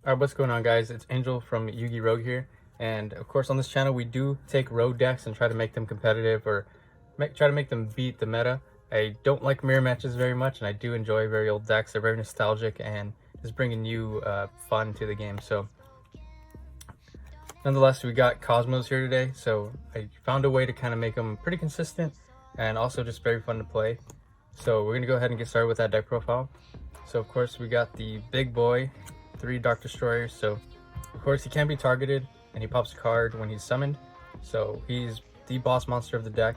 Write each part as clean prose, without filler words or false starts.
Alright, what's going on, guys? It's Angel from YuGiOh here, and of course on this channel we do take road decks and try to make them competitive or try to make them beat the meta. I don't like mirror matches very much, and I do enjoy very old decks. They're very nostalgic and just bringing new fun to the game. So nonetheless, we got Kozmos here today, so I found a way to kind of make them pretty consistent and also just very fun to play. So we're gonna go ahead and get started with that deck profile. So of course we got the big boy, 3 Dark Destroyers. So of course he can be targeted and he pops a card when he's summoned. So he's the boss monster of the deck,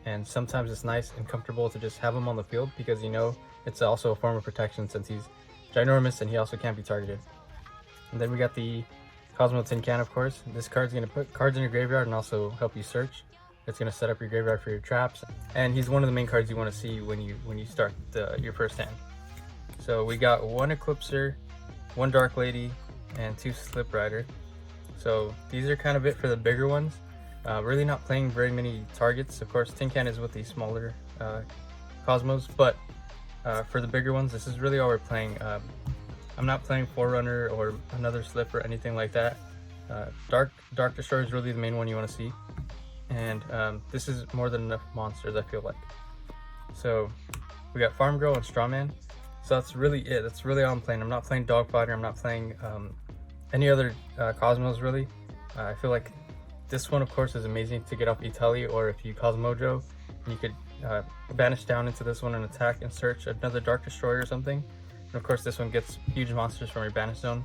and sometimes it's nice and comfortable to just have him on the field because you know it's also a form of protection since he's ginormous and he also can't be targeted. And then we got the Kozmo Tin Can, of course. This card's going to put cards in your graveyard and also help you search. It's going to set up your graveyard for your traps, and he's one of the main cards you want to see when you start your first hand. So we got 1 Eclipser, 1 Dark Lady, and 2 Slip Rider. So these are kind of it for the bigger ones. Really not playing very many targets. Of course, Tin Can is with the smaller Kozmos, but for the bigger ones, this is really all we're playing. I'm not playing Forerunner or another Slip or anything like that. Dark Destroyer is really the main one you want to see, and this is more than enough monsters, I feel like. So we got Farm Girl and Strawman. So that's really it. That's really all I'm playing. I'm not playing Dogfighter. I'm not playing any other Kozmos really. I feel like this one, of course, is amazing to get off Italy, or if you Kozmojo, you could banish down into this one and attack and search another Dark Destroyer or something. And of course, this one gets huge monsters from your banish zone,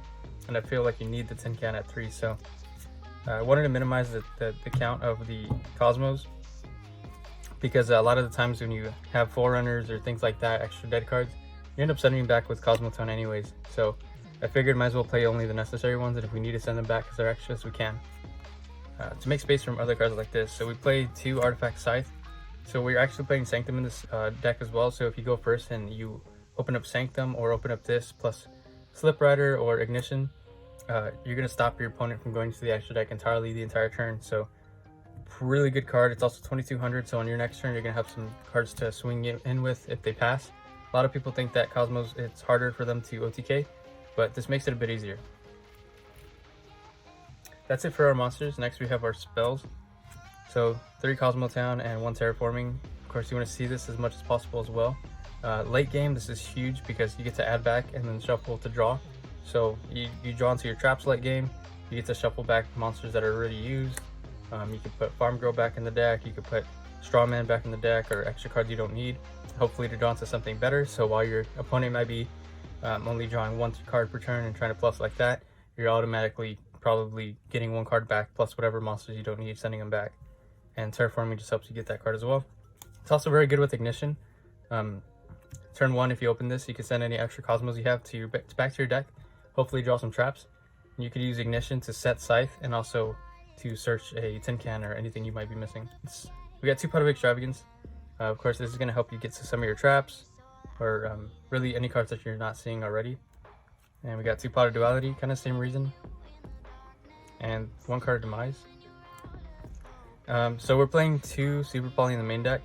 and I feel like you need the Tin Can at 3. So I wanted to minimize the count of the Kozmos, because a lot of the times when you have Forerunners or things like that, extra dead cards, you end up sending them back with Cosmotone anyways. So I figured might as well play only the necessary ones, and if we need to send them back because they're extras, we can. To make space from other cards like this, so we play 2 Artifact Scythe. So we're actually playing Sanctum in this deck as well. So if you go first and you open up Sanctum or open up this plus Slip Rider or Ignition, you're going to stop your opponent from going to the extra deck entirely the entire turn. So really good card. It's also 2200, so on your next turn you're going to have some cards to swing in with if they pass. A lot of people think that Kozmos, it's harder for them to OTK, but this makes it a bit easier. That's it for our monsters. Next we have our spells. So 3 Cosmotown and 1 Terraforming. Of course, you want to see this as much as possible as well. Late game, this is huge because you get to add back and then shuffle to draw. So you draw into your traps late game. You get to shuffle back monsters that are already used. You could put Farm Girl back in the deck. You could put Strawman back in the deck, or extra cards you don't need, hopefully to draw into something better. So while your opponent might be only drawing 1 card per turn and trying to plus like that, you're automatically probably getting 1 card back plus whatever monsters you don't need, sending them back. And Terraforming just helps you get that card as well. It's also very good with Ignition. Turn 1, if you open this, you can send any extra Kozmos you have back to your deck, hopefully draw some traps. And you could use Ignition to set Scythe and also to search a Tin Can or anything you might be missing. We got 2 Pot of Extravagance. Of course, this is going to help you get to some of your traps, or really any cards that you're not seeing already. And we got 2 Pot of Duality, kind of same reason. And 1 card of Demise. So we're playing 2 Super Poly in the main deck.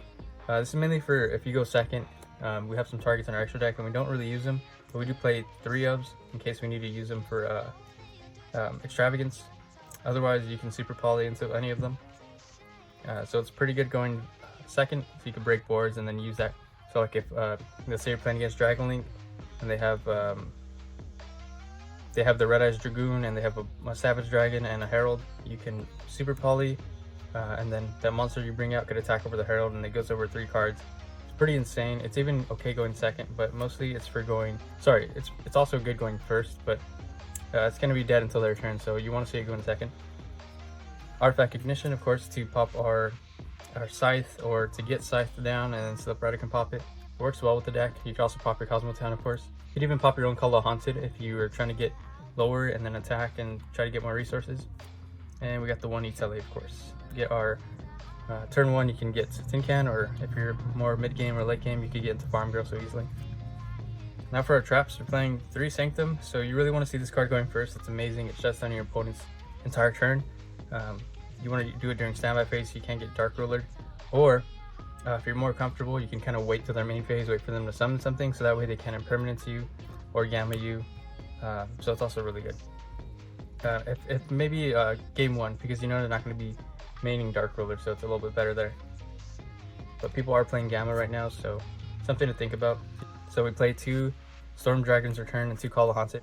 This is mainly for if you go second. We have some targets in our extra deck and we don't really use them, but we do play 3 ofs in case we need to use them for Extravagance. Otherwise, you can Super Poly into any of them. So it's pretty good going second, so you can break boards and then use that. So like if let's say you're playing against Dragon Link and they have the Red Eyes Dragoon and they have a Savage Dragon and a Herald, you can Super Poly, and then that monster you bring out could attack over the Herald and it goes over 3 cards. It's pretty insane. It's even okay going second, but mostly it's for going, sorry, it's also good going first, but it's going to be dead until their turn, so you want to see it going second. Artifact Ignition, of course, to pop our Scythe, or to get Scythe down, and then Slip Rider can pop it. It works well with the deck. You can also pop your Cosmotown, of course. You could even pop your own Kala Haunted if you are trying to get lower and then attack and try to get more resources. And we got the 1 Itali, of course. Get our turn 1, you can get Tin Can, or if you're more mid game or late game, you could get into Farm Girl so easily. Now for our traps, we're playing 3 Sanctum, so you really want to see this card going first. It's amazing. It shuts down your opponent's entire turn. You want to do it during standby phase so you can't get Dark Ruler, or if you're more comfortable, you can kind of wait till their main phase, wait for them to summon something, so that way they can't impermanence you or Gamma you. So it's also really good. if maybe game 1, because you know they're not going to be maining Dark Ruler, so it's a little bit better there. But people are playing Gamma right now, so something to think about. So we play 2 Storm Dragon's Return and 2 Call the Haunted.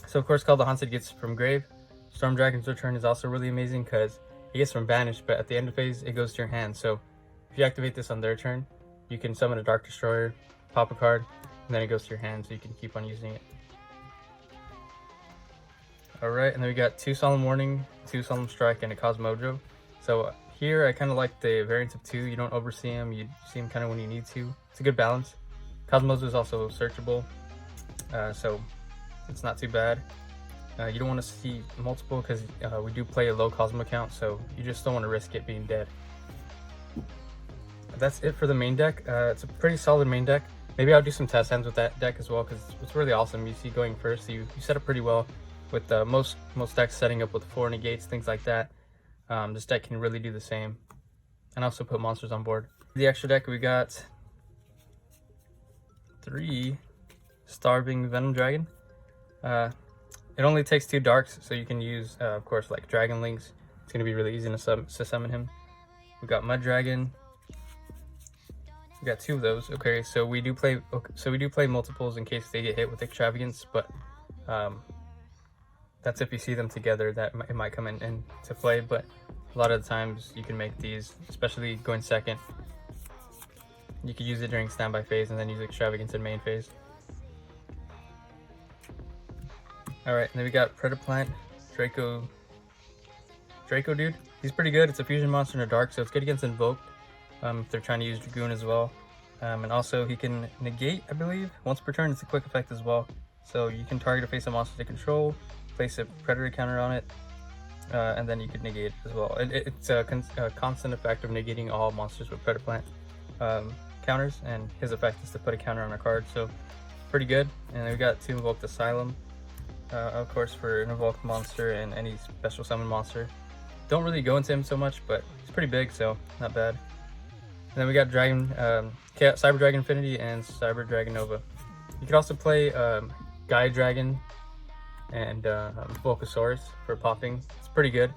So of course Call the Haunted gets from Grave. Storm Dragon's Return is also really amazing because it gets from Banish, but at the end of phase it goes to your hand. So if you activate this on their turn, you can summon a Dark Destroyer, pop a card, and then it goes to your hand, so you can keep on using it. Alright, and then we got 2 Solemn Warning, 2 Solemn Strike, and a Kozmo. So here I kind of like the variance of 2. You don't oversee him, you see him kind of when you need to. It's a good balance. Kozmo's is also searchable, so it's not too bad. You don't want to see multiple because we do play a low Kozmo count, so you just don't want to risk it being dead. That's it for the main deck. It's a pretty solid main deck. Maybe I'll do some test hands with that deck as well, because it's really awesome. You see, going first, you set up pretty well with most decks setting up with 4 negates, things like that. This deck can really do the same, and also put monsters on board. The extra deck, we got 3 Starving Venom Dragon. It only takes 2 darks, so you can use, of course, like Dragon Links. It's going to be really easy to summon him. We got Mud Dragon. We got 2 of those. Okay, so we do play multiples in case they get hit with Extravagance, but that's if you see them together, that it might come into play. But a lot of the times you can make these, especially going second. You could use it during standby phase and then use Extravagance in main phase. Alright, and then we got Predaplant, Draco dude. He's pretty good. It's a fusion monster in a dark, so it's good against Invoke if they're trying to use Dragoon as well. And also he can negate, I believe, once per turn. It's a quick effect as well. So you can target a face of monster to control, place a Predator counter on it, and then you could negate it as well. It's a constant effect of negating all monsters with Predaplant counters, and his effect is to put a counter on a card, so pretty good. And then we got 2 Invoked Asylum. Of course, for an invoked monster and any special summon monster. Don't really go into him so much, but he's pretty big, so not bad. And then we got Cyber Dragon Infinity and Cyber Dragon Nova. You could also play Gaia Dragon and Volcasaurus for popping. It's pretty good.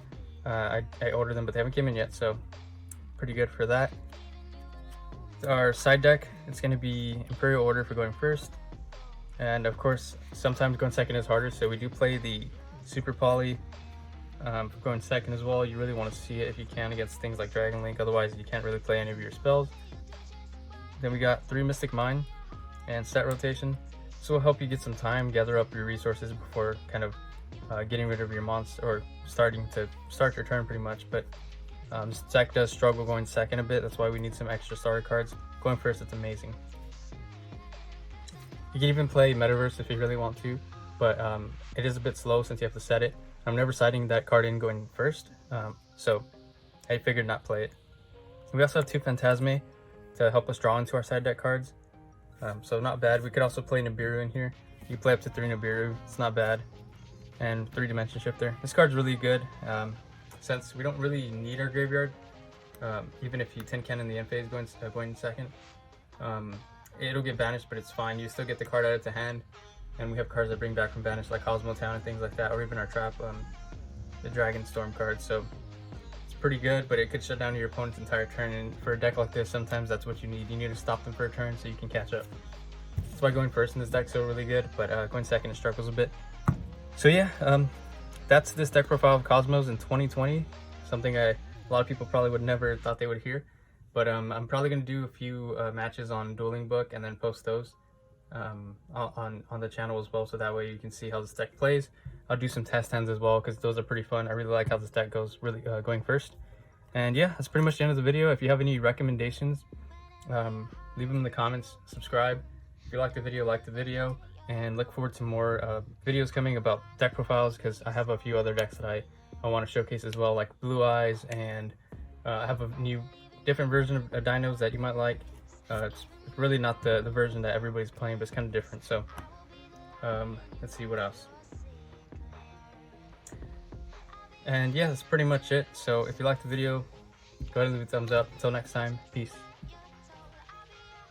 I ordered them, but they haven't come in yet, so pretty good for that. Our side deck, it's going to be Imperial Order for going first. And of course, sometimes going second is harder, so we do play the Super Poly for going second as well. You really want to see it if you can against things like Dragon Link, otherwise you can't really play any of your spells. Then we got 3 Mystic Mine and Stat Rotation. This will help you get some time, gather up your resources before kind of getting rid of your monster, or start your turn pretty much. But this deck does struggle going second a bit, that's why we need some extra starter cards. Going first, it's amazing. You can even play Metaverse if you really want to, but it is a bit slow since you have to set it. I'm never siding that card in going first, so I figured not play it. We also have 2 Phantasme to help us draw into our side deck cards, so not bad. We could also play Nibiru in here. You play up to 3 Nibiru, it's not bad. And 3 Dimension Shifter. This card's really good, since we don't really need our graveyard, even if you tin cannon the end phase going second. It'll get banished, but it's fine. You still get the card added to hand, and we have cards that bring back from banish like Kozmo Town and things like that, or even our trap, the Dragon Storm card. So it's pretty good, but it could shut down your opponent's entire turn, and for a deck like this, sometimes that's what you need. You need to stop them for a turn so you can catch up. That's why going first in this deck's still really good, but going second it struggles a bit. So yeah, that's this deck profile of Kozmos in 2020. Something a lot of people probably would never thought they would hear. But I'm probably going to do a few matches on Dueling Book and then post those on the channel as well, so that way you can see how this deck plays. I'll do some test hands as well, because those are pretty fun. I really like how this deck goes going first. And yeah, that's pretty much the end of the video. If you have any recommendations, leave them in the comments. Subscribe. If you like the video, and look forward to more videos coming about deck profiles, because I have a few other decks that I want to showcase as well, like Blue Eyes, and I have a different version of dinos that you might like. It's really not the version that everybody's playing, but it's kind of different. So let's see what else. And yeah, that's pretty much it. So if you liked the video, go ahead and leave a thumbs up. Until next time, peace.